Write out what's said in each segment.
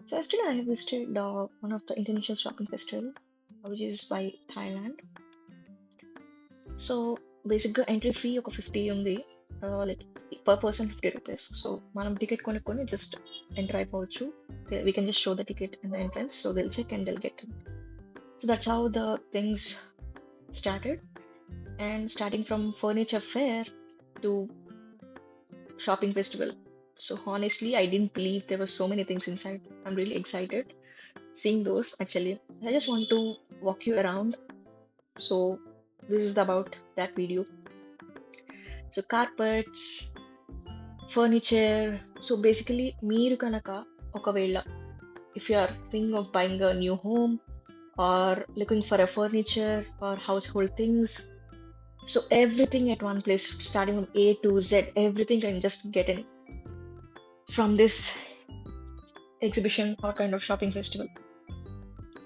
So yesterday I visited one of the international shopping festival, which is by Thailand. So బేసిక్గా entry fee ఒక 50 ఉంది. Like per person 50 rupees. So మనం ticket కొనుక్కొని just enter అయిపోవచ్చు. We can just show the ticket in the entrance. So they'll check and they'll get in. So that's how the things started. And starting from furniture fair to shopping festival. So honestly, I didn't believe there were so many things inside. I'm really excited seeing those actually. I just want to walk you around. So this is about that video. So carpets, furniture. So basically మీరు కనుక ఒకవేళ if you are thinking of buying a new home or looking for a furniture or household things, so everything at one place starting from A to Z, everything can just get in from this exhibition or kind of shopping festival.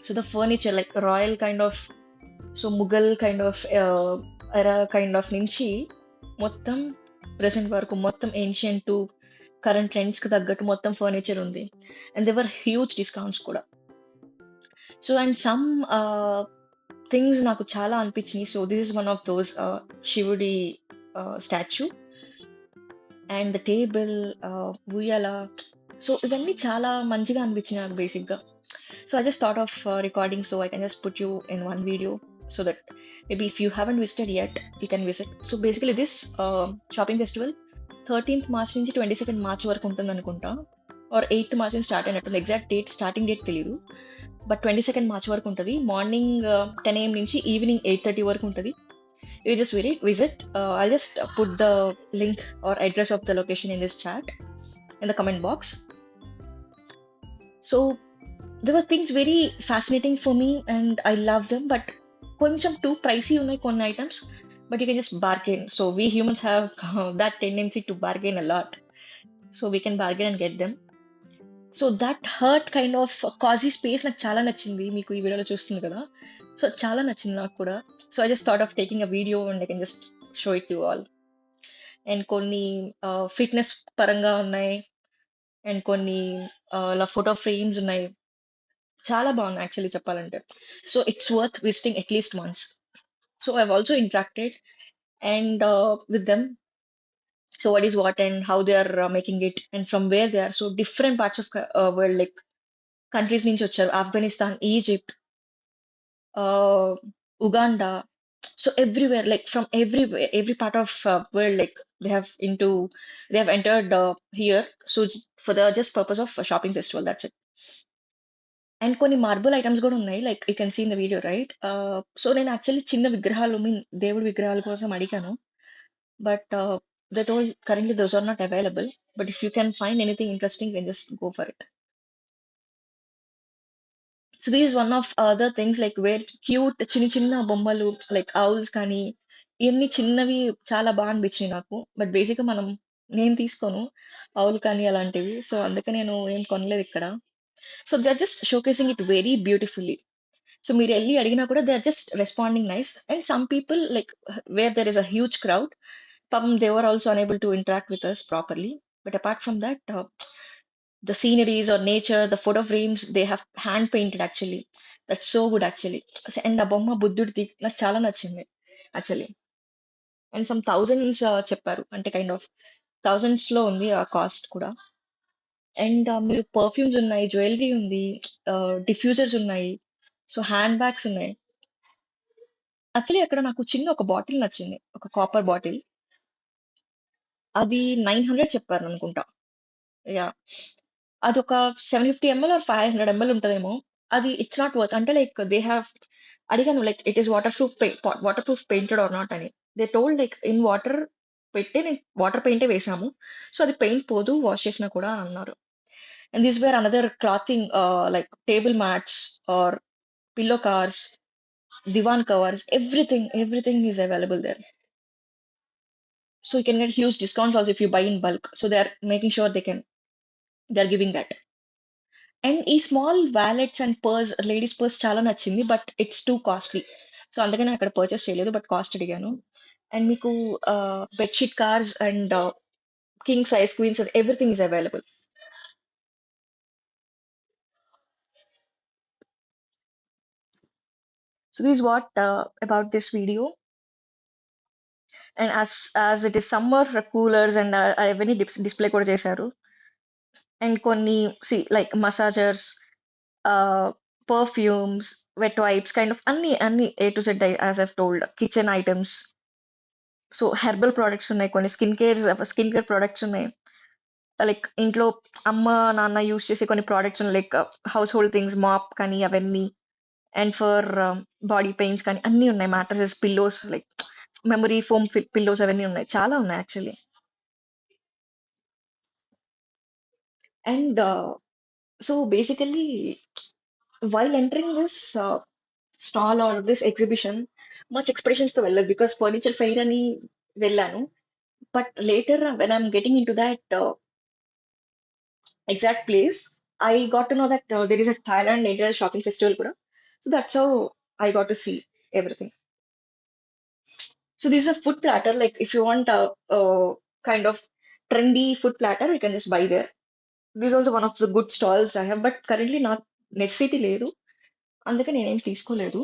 So the furniture like royal kind of, so Mughal kind of era kind of నుంచి మొత్తం present వరకు మొత్తం ancient to current ట్రెండ్స్కి తగ్గట్టు మొత్తం furniture ఉంది. And there are huge discounts కూడా. So and some things నాకు చాలా అనిపించినాయి. So this is one of those శివుడి స్టాచ్యూ అండ్ ద టేబుల్, ఉయ్యాల. సో ఇవన్నీ చాలా మంచిగా అనిపించినాయి నాకు బేసిక్గా. So I just thought of recording so I can just put you in one video so that maybe if you haven't visited yet, you can visit. So basically this shopping festival 13th March నుంచి 22nd March వరకు ఉంటుంది అనుకుంటా, are 8th March నుంచి start అయినట్టుంది. Exact date starting date తెలియదు, but 22nd March వరకు ఉంటుంది. Morning 10 AM నుంచి ఈవినింగ్ 8:30 వరకు ఉంటుంది. You just visit. I'll just put the link or address of the location in this chat in the comment box. So there were things very fascinating for me and I love them, but కొంచెం too pricey ఉన్నాయి కొన్ని items, but you can just bargain. So we humans have that tendency to bargain a lot. So we can bargain and get them. So that hurt kind of cozy space నాకు చాలా నచ్చింది. మీకు ఈ వీడియోలో చూస్తుంది కదా, సో చాలా నచ్చింది నాకు కూడా. So I just thought of taking a video and I can just show it to you all. And కొన్ని ఫిట్నెస్ పరంగా ఉన్నాయి అండ్ కొన్ని ఇలా ఫోటో ఫ్రేమ్స్ ఉన్నాయి. చాలా బాగుంది యాక్చువల్లీ చెప్పాలంటే. So it's worth visiting at least once. So I also interacted and with them. So what is what and how they are making it and from where they are. So different parts of world, like countries నుంచి వచ్చారు. Afghanistan, Egypt, Uganda. So everywhere, like from everywhere, every part of world, like they have entered here. So for the just purpose of shopping festival, that's it. And కొన్ని marble items కూడా ఉన్నాయి, like you can see in the video right. So నేను actually చిన్న విగ్రహాలు mean దేవుడి విగ్రహాల కోసం అడిగాను, but they told currently those are not available, but if you can find anything interesting can just go for it. So this is one of other things like were cute చిన్న చిన్న బొమ్మలు like owls కానీ ఇవన్నీ చిన్నవి చాలా బాగా అనిపించినాయి నాకు. But బేసిక్గా నేను తీసుకోను ఔల్ కానీ అలాంటివి, సో అందుకే నేను ఏం కొనలేదు ఇక్కడ. So they are just showcasing it very beautifully. So మీరు వెళ్ళి అడిగినా కూడా they are just responding nice. And some people like where there is a huge crowd, they were also unable to interact with us properly. But apart from that, the sceneries or nature, the photo frames, they have hand painted actually. That's so good actually. And a bomma బుద్ధుడిది నాకు చాలా నచ్చింది actually. And some thousands చెప్పారు, అంటే kind of thousands లో ఉంది ఆ cost కూడా. And మీరు పర్ఫ్యూమ్స్ ఉన్నాయి, జ్యువెలరీ ఉంది, డిఫ్యూజర్స్ ఉన్నాయి, సో హ్యాండ్ బ్యాగ్స్ ఉన్నాయి. యాక్చువల్లీ అక్కడ నాకు చిన్న ఒక బాటిల్ నచ్చింది, ఒక కాపర్ బాటిల్. అది 900 చెప్పారు అనుకుంటా. యా, అది ఒక 750 ml ఆర్ 500 ml ఉంటదేమో. అది ఇట్స్ నాట్ వర్త్ అంటే లైక్ దే హ్యావ్ అడిగాను like it is waterproof painted or not అని. They told like in water పెట్టి నేను వాటర్ పెయింటే వేసాము, సో అది పెయింట్ పోదు వాష్ చేసినా కూడా అని అన్నారు. And this were another clothing like table mats or pillow covers, divan covers, everything is available there. So you can get huge discounts also if you buy in bulk. So they are making sure they're giving that. And ఈ small wallets and purse, ladies purse చాలా నచ్చింది, but it's too costly. So అందుకే నేను అక్కడ purchase చేయలేదు, but cost అడిగాను. And మీకు bedsheet cars and king size, queen size, everything is available. So this is what about this video. And as it is summer, coolers and అవన్నీ display కూడా చేశారు. And కొన్ని like massagers, perfumes, wet wipes, kind of అన్ని A to Z, as I've told, kitchen items. So herbal products ఉన్నాయి, కొన్ని skin care products ఉన్నాయి. Like ఇంట్లో అమ్మ నాన్న యూస్ చేసే కొన్ని ప్రోడక్ట్స్ ఉన్నాయి, like household things, mop కానీ అవన్నీ. అండ్ ఫర్ బాడీ పెయిన్స్ కానీ అన్నీ ఉన్నాయి. Mattresses, pillows, like memory foam pillows అవన్నీ ఉన్నాయి, చాలా ఉన్నాయి actually. And so basically while entering this stall or this exhibition, much expectations తో వెళ్ళదు, బికాస్ ఫర్నిచర్ ఫెయిర్ అని వెళ్ళాను. But later when I'm getting into that exact place, I got to know that there is a Thailand Nature Shopping Festival kuda. So that's how I got to see everything. So this is a food platter. Like if you want a kind of trendy food platter, you can just buy there. This is also one of the good stalls I have, but currently not necessity లేదు, అందుకే నేనేం తీసుకోలేదు.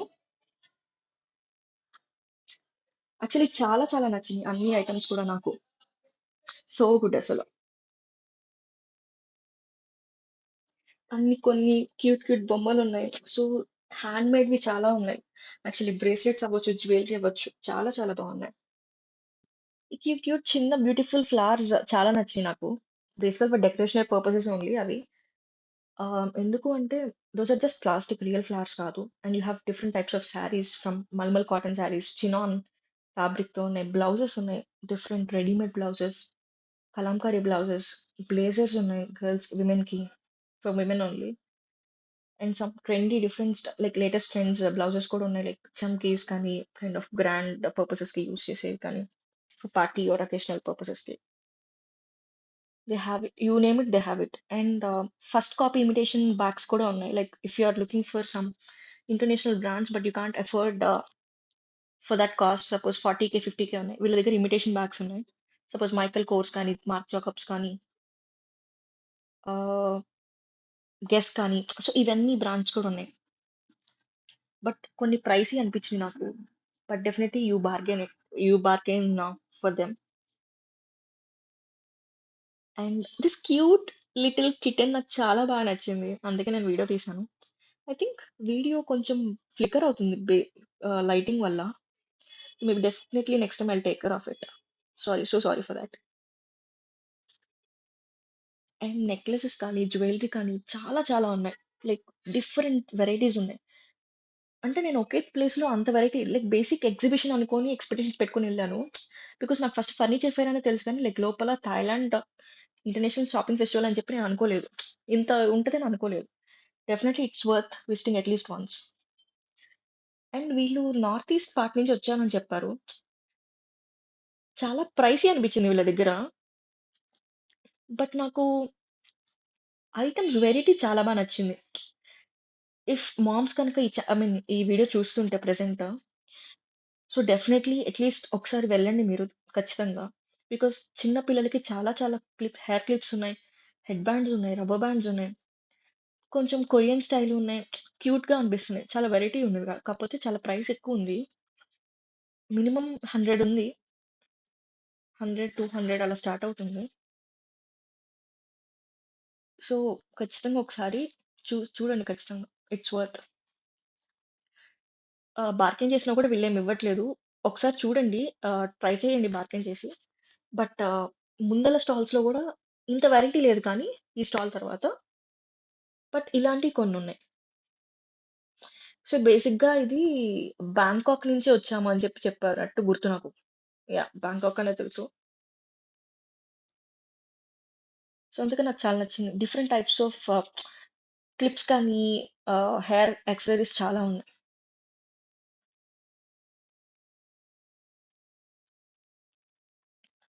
Actually చాలా చాలా నచ్చింది అన్ని items కూడా నాకు. సో గుడ్ అసలు. కొన్ని క్యూట్ క్యూట్ బొమ్మలు ఉన్నాయి. సో హ్యాండ్ మేడ్వి చాలా ఉన్నాయి. యాక్చువల్లీ బ్రేస్లెట్స్ అవ్వచ్చు, జ్యువెలరీ అవ్వచ్చు, చాలా చాలా బాగున్నాయి. ఈ క్యూట్ క్యూట్ చిన్న బ్యూటిఫుల్ ఫ్లవర్స్ చాలా నచ్చాయి నాకు. బేసికల్ ఫర్ డెకరేషన్ పర్పసెస్ ఓన్లీ అవి. ఎందుకు అంటే those are just plastic, real flowers కాదు. And you have different types of saris, from mulmul cotton saris, chinon fabric తో ఉన్నాయి, బ్లౌజెస్ ఉన్నాయి, different readymade blouses, Kalamkari blouses, blazers ఉన్నాయి గర్ల్స్, విమెన్ కి, for women only. And some trendy different like latest trends blouses కూడా ఉన్నాయి, like chamkis కానీ, kind of grand purposes కి use చేసేవి కానీ, for party or occasional purposes కి. They have it, you name it, they have it. And first copy imitation bags కూడా ఉన్నాయి. Like if you are looking for some international brands but you can't afford for that cost, suppose 40K 50K ఉన్నాయి, వీళ్ళ దగ్గర imitation bags ఉన్నాయి. Suppose Michael course కానీ, mark Jacob's కానీ, guess కానీ, so ఇవన్నీ బ్రాండ్స్ కూడా ఉన్నాయి. బట్ కొన్ని ప్రైసీ అనిపించింది నాకు. But definitely you bargain for them. And this cute little kitten నాకు చాలా బాగా నచ్చింది, అందుకే నేను వీడియో తీశాను. ఐ థింక్ వీడియో కొంచెం ఫ్లికర్ అవుతుంది లైటింగ్ వల్ల. Maybe definitely next time I take care of it. Sorry for that. And necklaces కానీ, జ్యువెలరీ కానీ చాలా చాలా ఉన్నాయి. లైక్ డిఫరెంట్ వెరైటీస్ ఉన్నాయి. అంటే నేను ఒకే ప్లేస్ లో అంత వెరైటీ, లైక్ బేసిక్ ఎగ్జిబిషన్ అనుకొని ఎక్స్పెక్టేషన్స్ పెట్టుకొని వెళ్ళాను. బికాస్ నాకు ఫస్ట్ ఫర్నిచర్ ఫేర్ అనే తెలుసు, కానీ లైక్ లోపల థాయిలాండ్ ఇంటర్నేషనల్ షాపింగ్ ఫెస్టివల్ అని చెప్పి నేను అనుకోలేదు, ఇంత ఉంటుందని అనుకోలేదు. Definitely it's worth visiting at least once. And వీళ్ళు నార్త్ ఈస్ట్ పార్ట్ నుంచి వచ్చానని చెప్పారు. చాలా ప్రైసీ అనిపించింది వీళ్ళ దగ్గర. బట్ నాకు ఐటమ్స్ వెరైటీ చాలా బాగా నచ్చింది. ఇఫ్ మామ్స్ కనుక ఐ మీన్ ఈ వీడియో చూస్తుంటే ప్రెసెంట్, సో డెఫినెట్లీ అట్లీస్ట్ ఒకసారి వెళ్ళండి మీరు ఖచ్చితంగా. బికాస్ చిన్న పిల్లలకి చాలా చాలా హెయిర్ క్లిప్స్ ఉన్నాయి, హెడ్ బ్యాండ్స్ ఉన్నాయి, రబ్బర్ బ్యాండ్స్ ఉన్నాయి, కొంచెం కొరియన్ స్టైల్ ఉన్నాయి, క్యూట్ గా అనిపిస్తున్నాయి. చాలా వెరైటీ ఉంది, కాకపోతే చాలా ప్రైస్ ఎక్కువ ఉంది. మినిమం 100 ఉంది, 100 200 అలా స్టార్ట్ అవుతుంది. సో ఖచ్చితంగా ఒకసారి చూడండి ఖచ్చితంగా, ఇట్స్ వర్త్. బార్గెన్ చేసినా కూడా వీళ్ళేమి ఇవ్వట్లేదు. ఒకసారి చూడండి, ట్రై చేయండి బార్గెన్ చేసి. బట్ ముందల స్టాల్స్ లో కూడా ఇంత వెరైటీ లేదు, కానీ ఈ స్టాల్ తర్వాత బట్ ఇలాంటివి కొన్ని ఉన్నాయి. సో బేసిక్ గా ఇది బ్యాంకాక్ నుంచి వచ్చాము అని చెప్పి చెప్పారు అట్టు గుర్తు నాకు. యా, బ్యాంకాక్ అనే తెలుసు. సో అందుకే నాకు చాలా నచ్చింది. డిఫరెంట్ టైప్స్ ఆఫ్ క్లిప్స్ కానీ, హెయిర్ యాక్సెసరీస్ చాలా ఉన్నాయి.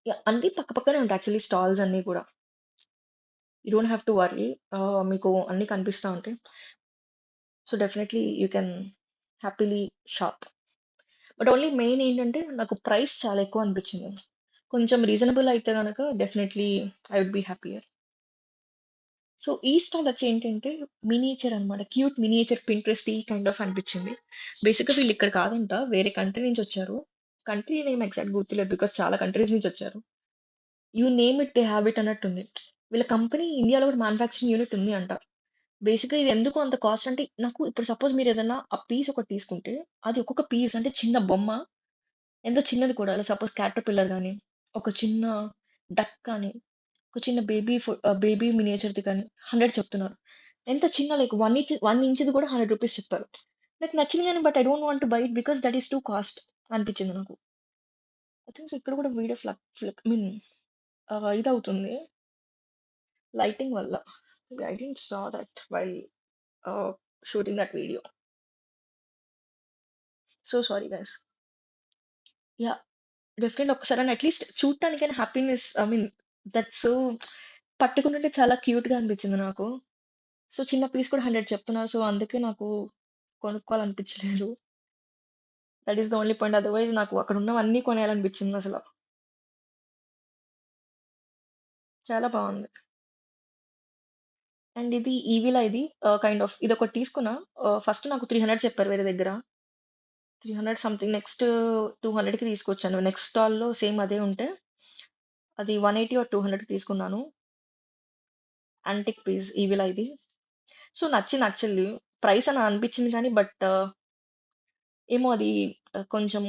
యా, అన్ని పక్క పక్కనే ఉంటాయి యాక్చువల్లీ స్టాల్స్ అన్ని కూడా. You don't have to worry, మీకు అన్ని కనిపిస్తా ఉంటాయి. So definitely you can happily shop. But only main ఏంటంటే నాకు ప్రైస్ చాలా ఎక్కువ అనిపించింది. కొంచెం రీజనబుల్ అయితే కనుక definitely I would be happier. So ఈ స్టాల్ వచ్చి ఏంటంటే మినియేచర్ అన్నమాట. Cute miniature Pinterest kind of అనిపించింది. బేసిక్‌గా వీళ్ళు ఇక్కడ కాదంట, వేరే కంట్రీ నుంచి వచ్చారు. కంట్రీ నేమ్ ఎగ్జాక్ట్ గుర్తులేదు బికాస్ చాలా కంట్రీస్ నుంచి వచ్చారు. You name it they have it అన్నట్టుంది. వీళ్ళ కంపెనీ ఇండియాలో కూడా మ్యానుఫ్యాక్చరింగ్ యూనిట్ ఉంది అంట. బేసిక్‌గా ఇది ఎందుకు అంత కాస్ట్ అంటే నాకు ఇప్పుడు సపోజ్ మీరు ఏదైనా ఆ పీస్ ఒకటి తీసుకుంటే అది ఒక్కొక్క పీస్ అంటే చిన్న బొమ్మ ఎంత చిన్నది కూడా సపోజ్ క్యాటర్‌పిల్లర్ గాని, ఒక చిన్న డక్ కానీ, ఒక చిన్న బేబీ మినియేచర్‌ది కానీ 100 చెప్తున్నారు. ఎంత చిన్న లైక్ 1 ఇంచ్‌ది కూడా రూ. 100 చెప్పారు. నాకు నచ్చింది గానీ but I don't want to buy it because that is too cost అనిపించింది నాకు. ఐ థింక్ సో ఇక్కడ కూడా వీడియో ఐ మీన్ ఇదవుతుంది లైటింగ్ వల్ల. I didn't saw that while shooting that video. So sorry guys. Yeah! Definitely ఒక్కసారైనా at least చూడటానికైనా happiness I mean that's so పట్టుకుంటుంటే చాలా క్యూట్‌గా అనిపించింది నాకు. సో చిన్న పీస్ కూడా 100 చెప్తున్నారు. సో అందుకే నాకు కొనుక్కోవాలనిపించలేదు. That is the only point. Otherwise నాకు అక్కడ ఉన్నవన్నీ కొనేయాలనిపించిందసల. చాలా బావుంది. అండ్ ఇది ఈవీలా ఇది కైండ్ ఆఫ్ ఇదొకటి తీసుకున్నా. ఫస్ట్ నాకు 300 చెప్పారు వేరే దగ్గర. 300 సంథింగ్ నెక్స్ట్ 200కి తీసుకొచ్చాను. నెక్స్ట్ స్టాల్‌లో సేమ్ అదే ఉంటే అది 180 ఆర్ 200కి తీసుకున్నాను. యాంటిక్ పీస్ ఈవిలా ఇది. సో నచ్చింది యాక్చువల్లీ. ప్రైస్ అని అనిపించింది కానీ బట్ ఏమో అది కొంచెం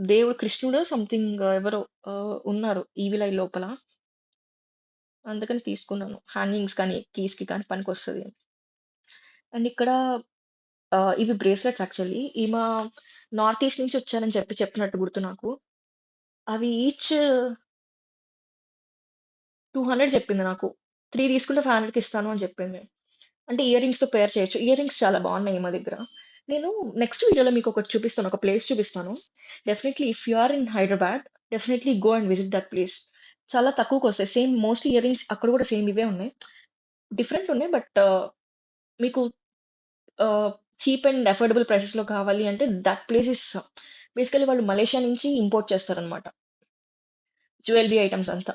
దేవుడు కృష్ణుడో సంథింగ్ ఎవరో ఉన్నారు ఈవిల్ ఐ లోపల. అందుకని తీసుకున్నాను. హ్యాంగింగ్స్ కానీ, కీస్‌కి కానీ పనికొస్తది అని. అండ్ ఇక్కడ ఇవి బ్రేస్లెట్స్ యాక్చువల్లీ. ఈమె నార్త్ ఈస్ట్ నుంచి వచ్చారని చెప్పినట్టు గుర్తు నాకు. అవి ఈచ్ 200 చెప్పింది నాకు. 3 తీసుకుంటే 500కి ఇస్తాను అని చెప్పింది. అంటే ఇయర్ రింగ్స్‌తో పేర్ చేయొచ్చు. ఇయర్ రింగ్స్ చాలా బాగున్నాయి మా దగ్గర. నేను నెక్స్ట్ వీడియోలో మీకు ఒకటి చూపిస్తాను. ఒక ప్లేస్ చూపిస్తాను. Definitely if you are in Hyderabad definitely go and visit that place. చాలా తక్కువకొస్తాయి. సేమ్ మోస్ట్‌లీ ఇయర్ రింగ్స్ అక్కడ కూడా సేమ్ ఇవే ఉన్నాయి. డిఫరెంట్ ఉన్నాయి. బట్ మీకు చీప్ అండ్ అఫోర్డబుల్ ప్రైసెస్‌లో కావాలి అంటే దట్ ప్లేస్ ఇస్ బేసికల్లీ వాళ్ళు మలేషియా నుంచి ఇంపోర్ట్ చేస్తారనమాట. జ్యువెలరీ ఐటెమ్స్ అంతా.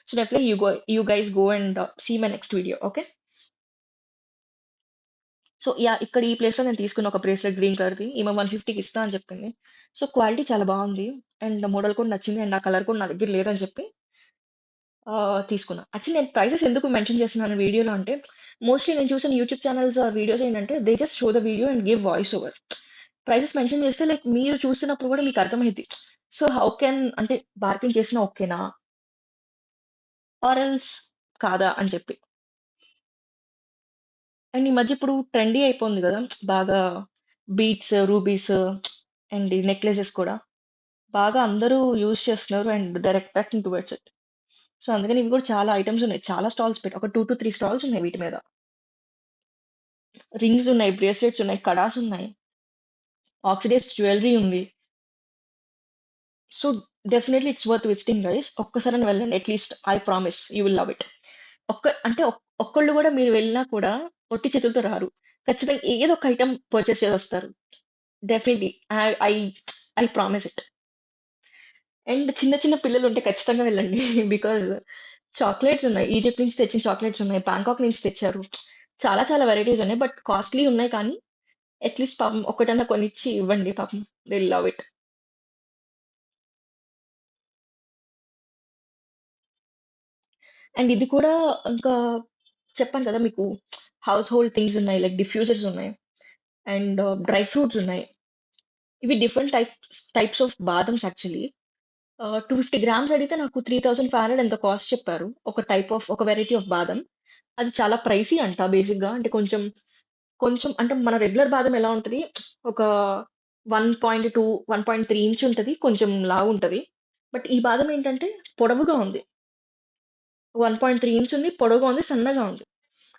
So definitely you guys go and see my next video. Okay. So yeah! ఇక్కడ ఈ ప్లేస్‌లో నేను తీసుకున్న ఒక బ్రేస్లెట్ గ్రీన్ కలర్‌ది. ఈమె 150కి ఇస్తా అని చెప్పింది. సో క్వాలిటీ చాలా బాగుంది. అండ్ మోడల్ కూడా నచ్చింది. అండ్ ఆ కలర్ కూడా నా దగ్గర లేదని చెప్పి తీసుకున్నా. యాక్చువల్లీ నేను ప్రైసెస్ ఎందుకు మెన్షన్ చేస్తున్నాను వీడియోలో అంటే మోస్ట్‌లీ నేను చూసిన యూట్యూబ్ ఛానెల్స్ ఆర్ వీడియోస్ ఏంటంటే they just show the video and give voice over. Prices mention చేస్తే లైక్ మీరు చూస్తున్నప్పుడు కూడా మీకు అర్థమైద్ది. సో హౌ కెన్ అంటే బార్గెయిన్ చేసినా ఓకేనా? ఆర్ ఎల్స్ కాదా అని చెప్పి. అండ్ ఈ మధ్య ఇప్పుడు ట్రెండీ అయిపోయింది గదా! బాగా బీట్స్, రూబీస్ అండ్ ఈ నెక్లెసెస్ కూడా. బాగా అందరూ యూజ్ చేస్తున్నారు and they are attracting towards it. So, అందుకని ఇవి కూడా చాలా ఐటెమ్స్ ఉన్నాయి. చాలా స్టాల్స్ ఒక 2-3 స్టాల్స్ ఉన్నాయి వీటి మీద. రింగ్స్ ఉన్నాయి, బ్రేస్లెట్స్ ఉన్నాయి, కడాస్ ఉన్నాయి, ఆక్సిడైజ్డ్ జ్యువెలరీ ఉంది. So, definitely it's worth visiting guys. ఒక్కసారైనా వెళ్ళండి. At least I promise you will love it. అంటే ఒక్కళ్ళు కూడా మీరు వెళ్ళినా కూడా ఒట్టి చేతులతో రారు. ఖచ్చితంగా ఏదో ఒక ఐటెమ్ పర్చేస్ చేసొస్తారు. Definitely. I I I promise it. And చిన్న చిన్న పిల్లలు ఉంటే ఖచ్చితంగా వెళ్ళండి. బికాజ్ చాక్లెట్స్ ఉన్నాయి. ఈజిప్ట్ నుంచి తెచ్చిన చాక్లెట్స్ ఉన్నాయి. బ్యాంకాక్ నుంచి తెచ్చారు. చాలా చాలా వెరైటీస్ ఉన్నాయి. బట్ కాస్ట్‌లీ ఉన్నాయి కానీ అట్‌లీస్ట్ పాపం ఒక్కటన్నా కొనిచ్చి ఇవ్వండి పాపం. They will love it. And ఇది కూడా ఇంకా చెప్పాను కదా మీకు హౌస్ హోల్డ్ థింగ్స్ ఉన్నాయి. లైక్ డిఫ్యూజర్స్ ఉన్నాయి. అండ్ డ్రై ఫ్రూట్స్ ఉన్నాయి. ఇవి different types of badams actually. 250 grams అడిగితే నాకు 3500 ఎంతో కాస్ట్ చెప్పారు. ఒక వెరైటీ ఆఫ్ బాదం. అది చాలా ప్రైసీ అంట బేసిక్‌గా. అంటే కొంచెం, కొంచెం అంటే మన రెగ్యులర్ బాదం ఎలా ఉంటది? ఒక 1.2, 1.3 ఇంచ్ ఉంటది. కొంచెం లావుంటది. బట్ ఈ బాదం ఏంటంటే పొడవుగా ఉంది. 1.3 ఇంచ్ ఉంది. పొడవుగా ఉంది. సన్నగా ఉంది.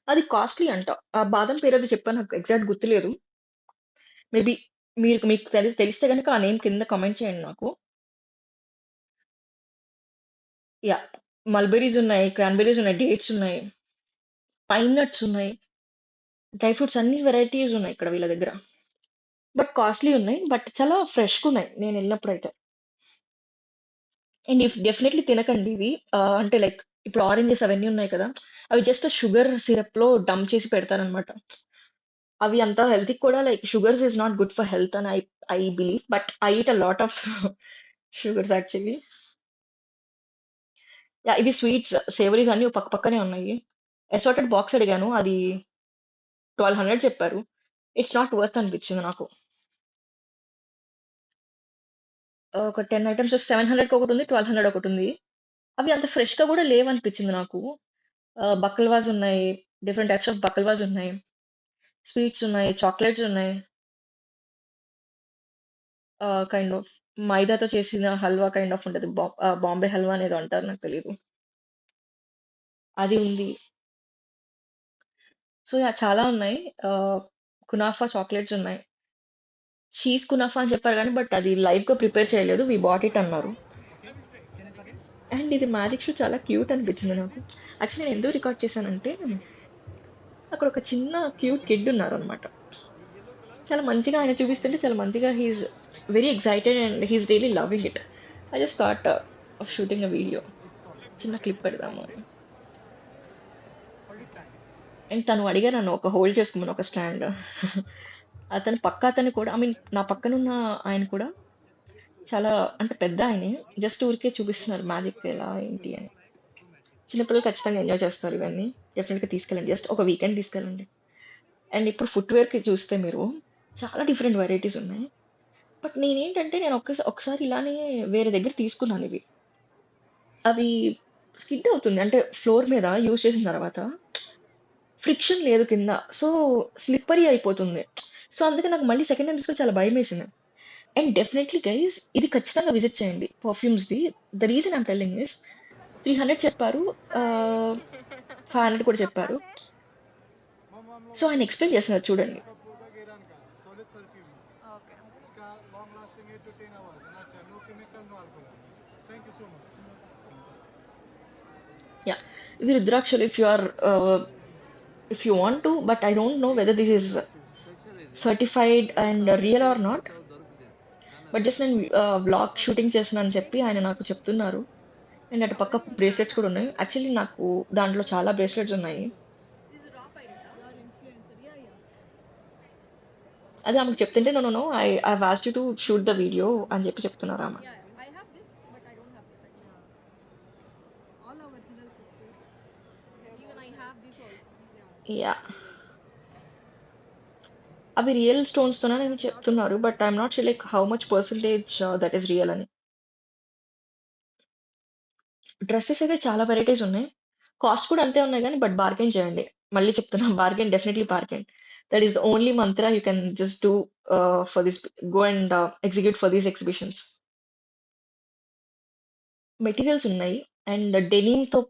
అది కాస్ట్‌లీ అంట. ఆ బాదం పేరేదో చెప్పారు. నాకు ఎగ్జాక్ట్ గుర్తులేదు. మేబీ మీకు తెలిస్తే గనక ఆ నేమ్ కింద కామెంట్ చేయండి నాకు. యాహ్! మల్బెర్రీస్ ఉన్నాయి, క్రాన్‌బెర్రీస్ ఉన్నాయి, డేట్స్ ఉన్నాయి, పైన్ నట్స్ ఉన్నాయి. డ్రై ఫ్రూట్స్ అన్ని వెరైటీస్ ఉన్నాయి ఇక్కడ వీళ్ళ దగ్గర. బట్ కాస్ట్‌లీ ఉన్నాయి. బట్ చాలా ఫ్రెష్‌గున్నాయి నేనెళ్ళినప్పుడైతే. అండ్ డెఫినెట్‌లీ తినకండి ఇవి. అంటే లైక్ ఇప్పుడు ఆరెంజెస్ అవన్నీ ఉన్నాయి కదా! అవి జస్ట్ షుగర్ సిరప్లో డంప్ చేసి పెడతారనమాట. అవి అంత హెల్తీ కూడా, like sugars is not good for health అని I believe, but I eat a lot of sugars actually. Yeah, ఇవి స్వీట్స్ సేవరీస్ అన్ని పక్క పక్కనే ఉన్నాయి. అసార్టెడ్ బాక్స్ అడిగాను, అది 1200 చెప్పారు. ఇట్స్ నాట్ వర్త్ అనిపించింది నాకు. ఒక 10 ఐటమ్స్ 700కి ఒకటి ఉంది, 1200 ఒకటి ఉంది. అవి అంత ఫ్రెష్గా కూడా లేవనిపించింది నాకు. బక్కల్వాస్ ఉన్నాయి, డిఫరెంట్ టైప్స్ ఆఫ్ బక్కల్వాస్ ఉన్నాయి, స్వీట్స్ ఉన్నాయి, చాక్లెట్స్ ఉన్నాయి, కైండ్ ఆఫ్ మైదాతో చేసిన హల్వా కైండ్ ఆఫ్ ఉంటుంది, బాంబే హల్వా అనేది అంటారు, నాకు తెలియదు, అది ఉంది. సో యా, చాలా ఉన్నాయి. కునాఫా చాక్లెట్స్ ఉన్నాయి. చీజ్ కునాఫా అని చెప్పారు కానీ, బట్ అది లైవ్ గా ప్రిపేర్ చేయలేదు, వి బాట్ ఇట్ అన్నారు. అండ్ ఇది మ్యాజిక్ షో చాలా క్యూట్ అనిపించింది నాకు. యాక్చువల్లీ నేను ఎందుకు రికార్డ్ చేశానంటే, అక్కడ ఒక చిన్న క్యూట్ కిడ్ ఉన్నారు అనమాట. చాలా మంచిగా ఆయన చూపిస్తుంటే, చాలా మంచిగా he's very excited and he's really loving it. I just thought of shooting a video, చిన్న క్లిప్ పెడదాము అని. అండ్ తను అడిగా నన్ను ఒక హోల్డ్ చేసుకోమని ఒక స్టాండ్. అతను పక్క అతను కూడా, ఐ మీన్ నా పక్కనున్న ఆయన కూడా చాలా, అంటే పెద్ద ఆయనే, జస్ట్ ఊరికే చూపిస్తున్నారు మ్యాజిక్ ఎలా ఏంటి అని. చిన్నపిల్లలు ఖచ్చితంగా ఎంజాయ్ చేస్తారు ఇవన్నీ. డెఫినెట్గా తీసుకెళ్ళండి, జస్ట్ ఒక వీకెండ్ తీసుకెళ్ళండి. అండ్ ఇప్పుడు ఫుట్వేర్కి చూస్తే మీరు, చాలా డిఫరెంట్ వెరైటీస్ ఉన్నాయి. బట్ నేనేంటంటే, నేను ఒకసారి ఇలానే వేరే దగ్గర తీసుకున్నాను ఇవి. అవి స్కిడ్ అవుతుంది, అంటే ఫ్లోర్ మీద యూజ్ చేసిన తర్వాత ఫ్రిక్షన్ లేదు కింద, సో స్లిప్పరీ అయిపోతుంది. సో అందుకే నాకు మళ్ళీ సెకండ్ టైం తీసుకొని చాలా భయం వేసింది. అండ్ డెఫినెట్లీ గైస్, ఇది ఖచ్చితంగా విజిట్ చేయండి పర్ఫ్యూమ్స్ది. The reason I'm telling is, 300 చెప్పారు, 500 కూడా చెప్పారు. సో ఆయన ఎక్స్ప్లెయిన్ చేస్తున్నారు చూడండి. యా, ఇది రుద్రాక్షలు, if you want to, but I don't know whether this is certified and real are not. But just నేను వ్లాగ్ షూటింగ్ చేస్తున్నాను చెప్పి ఆయన నాకు చెప్తున్నారు. అండ్ అటు పక్క బ్రేస్లెట్స్ కూడా ఉన్నాయి. యాక్చువల్లీ నాకు దాంట్లో చాలా బ్రేస్లెట్స్ ఉన్నాయి. అదే ఆమెకు చెప్తుంటే, no no no, I want you to shoot the video అని చెప్పి చెప్తున్నారు ఆమె. యా, అవి రియల్ స్టోన్స్ తోనే నేను చెప్తున్నారు, but I'm not sure like how much percentage that is real అని. డ్రెస్సెస్ అయితే చాలా వెరైటీస్ ఉన్నాయి, కాస్ట్ కూడా అంతే ఉన్నాయి కానీ, బట్ బార్గెన్ చేయండి. మళ్ళీ చెప్తున్నా, bargain, definitely bargain. That is the only mantra you can just do for this, go and execute for these exhibitions. Materials ఉన్నాయి, అండ్ డెనిమ్ తో,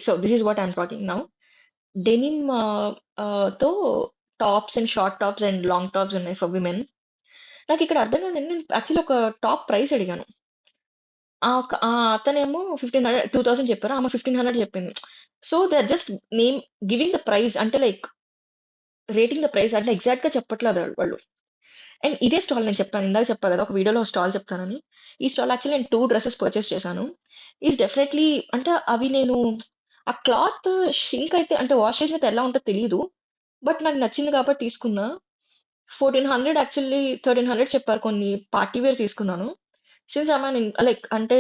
so this is what I'm talking now. Denim తో tops and short tops and long tops ఉన్నాయి for women. నాకు ఇక్కడ అర్థం కాదు, నేను actually ఒక టాప్ ప్రైస్ అడిగాను. అతనేమో 2000 చెప్పారు, ఆమె 1500 చెప్పింది. So they are just name giving the price, అంటే లైక్ రేటింగ్ ద ప్రైస్, అంటే ఎగ్జాక్ట్ గా చెప్పట్లేదు వాళ్ళు. అండ్ ఇదే స్టాల్ నేను చెప్పాను, ఇందాక చెప్పాను కదా ఒక వీడియోలో స్టాల్ చెప్తానని. ఈ స్టాల్ యాక్చువల్లీ నేను 2 డ్రెస్సెస్ పర్చేస్ చేశాను. ఈజ్ డెఫినెట్లీ, అంటే అవి నేను, ఆ క్లాత్ షింక్ అయితే, అంటే వాష్ చేసిన ఎలా ఉంటుందో తెలియదు, బట్ నాకు నచ్చింది కాబట్టి తీసుకున్నా. 1400 యాక్చువల్లీ 1300 చెప్పారు, కొన్ని పార్టీ వేర్ తీసుకున్నాను. సిన్స్ ఐ లైక్, అంటే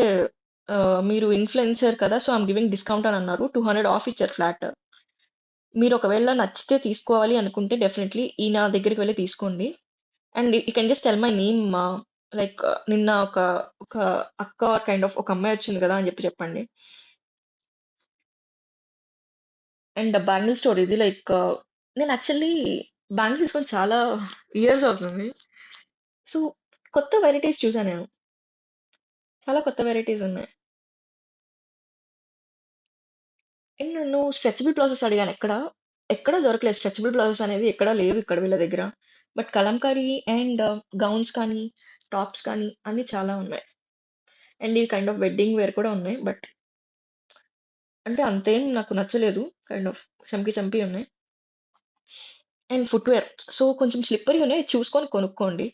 మీరు ఇన్ఫ్లుయెన్సర్ కదా, సో ఐమ్ గివింగ్ డిస్కౌంట్ అని అన్నారు, 200 ఆఫ్ ఇచ్చారు ఫ్లాట్. మీరు ఒకవేళ నచ్చితే తీసుకోవాలి అనుకుంటే డెఫినెట్లీ ఈయన దగ్గరికి వెళ్ళి తీసుకోండి. And you can just tell my name, like నిన్న ఒక ఒక అక్క కైండ్ ఆఫ్ ఒక అమ్మాయి వచ్చింది కదా అని చెప్పండి. అండ్ బ్యాంగిల్ స్టోర్ ఇది, లైక్ నేను యాక్చువల్లీ బ్యాంగిల్స్ తీసుకొని చాలా ఇయర్స్ అవుతుంది. సో కొత్త వెరైటీస్ చూసాను నేను, చాలా కొత్త వెరైటీస్ ఉన్నాయి. అండ్ నేను స్ట్రెచబుల్ ప్రాసెస్ అడిగాను, ఎక్కడ దొరకలేదు స్ట్రెచబుల్ ప్రాసెస్ అనేది, ఎక్కడా లేవు ఇక్కడ వీళ్ళ దగ్గర. బట్ కలంకారీ అండ్ గౌన్స్ కానీ, టాప్స్ కానీ అన్ని చాలా ఉన్నాయి. అండ్ ఇవి కైండ్ ఆఫ్ వెడ్డింగ్ వేర్ కూడా ఉన్నాయి, బట్ అంటే అంతేం నాకు నచ్చలేదు, కైండ్ ఆఫ్ చంపి చంపి ఉన్నాయి. అండ్ ఫుట్వేర్, సో కొంచెం స్లిప్పరీ ఉన్నాయి, చూసుకొని కొనుక్కోండి.